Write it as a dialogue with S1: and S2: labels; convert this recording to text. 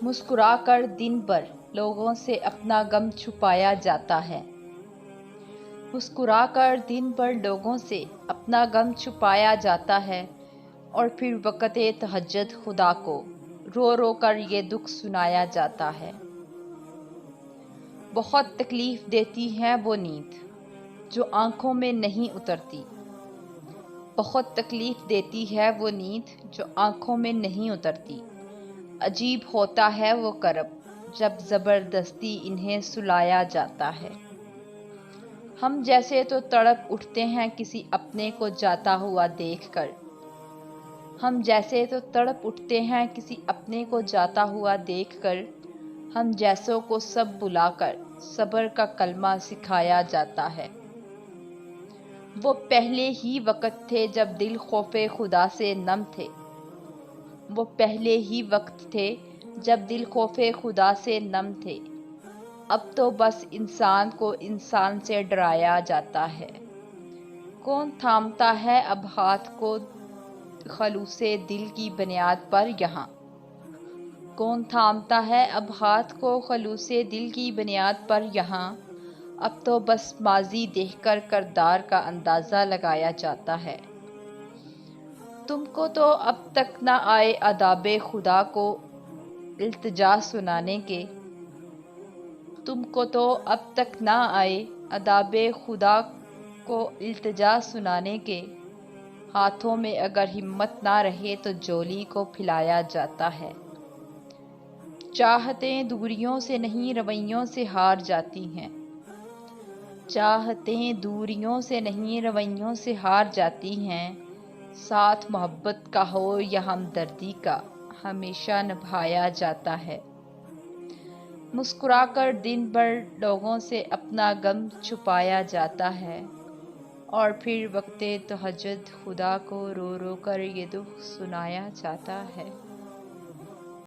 S1: مسکرا کر دن بھر لوگوں سے اپنا غم چھپایا جاتا ہے۔ مسکرا کر دن بھر لوگوں سے اپنا غم چھپایا جاتا ہے اور پھر وقت تہجد خدا کو رو رو کر یہ دکھ سنایا جاتا ہے۔ بہت تکلیف دیتی ہے وہ نیند جو آنکھوں میں نہیں اترتی۔ بہت تکلیف دیتی ہے وہ نیند جو آنکھوں میں نہیں اترتی۔ عجیب ہوتا ہے وہ کرب جب زبردستی انہیں سلایا جاتا ہے۔ ہم جیسے تو تڑپ اٹھتے ہیں کسی اپنے کو جاتا ہوا دیکھ کر۔ ہم جیسے تو تڑپ اٹھتے ہیں کسی اپنے کو جاتا ہوا دیکھ کر۔ ہم جیسوں کو سب بلا کر صبر کا کلمہ سکھایا جاتا ہے۔ وہ پہلے ہی وقت تھے جب دل خوف خدا سے نم تھے۔ وہ پہلے ہی وقت تھے جب دل خوف خدا سے نم تھے۔ اب تو بس انسان کو انسان سے ڈرایا جاتا ہے۔ کون تھامتا ہے اب ہاتھ کو خلوص دل کی بنیاد پر یہاں؟ کون تھامتا ہے اب ہاتھ کو خلوص دل کی بنیاد پر یہاں؟ اب تو بس ماضی دیکھ کر کردار کا اندازہ لگایا جاتا ہے۔ تم کو تو اب تک نہ آئے آداب خدا کو التجا سنانے کے۔ تم کو تو اب تک نہ آئے آداب خدا کو التجا سنانے کے۔ ہاتھوں میں اگر ہمت نہ رہے تو جولی کو پھیلایا جاتا ہے۔ چاہتیں دوریوں سے نہیں رویوں سے ہار جاتی ہیں۔ چاہتیں دوریوں سے نہیں رویوں سے ہار جاتی ہیں۔ ساتھ محبت کا ہو یا ہمدردی کا ہمیشہ نبھایا جاتا ہے۔ مسکرا کر دن بھر لوگوں سے اپنا غم چھپایا جاتا ہے اور پھر وقت تہجد خدا کو رو رو کر یہ دکھ سنایا جاتا ہے۔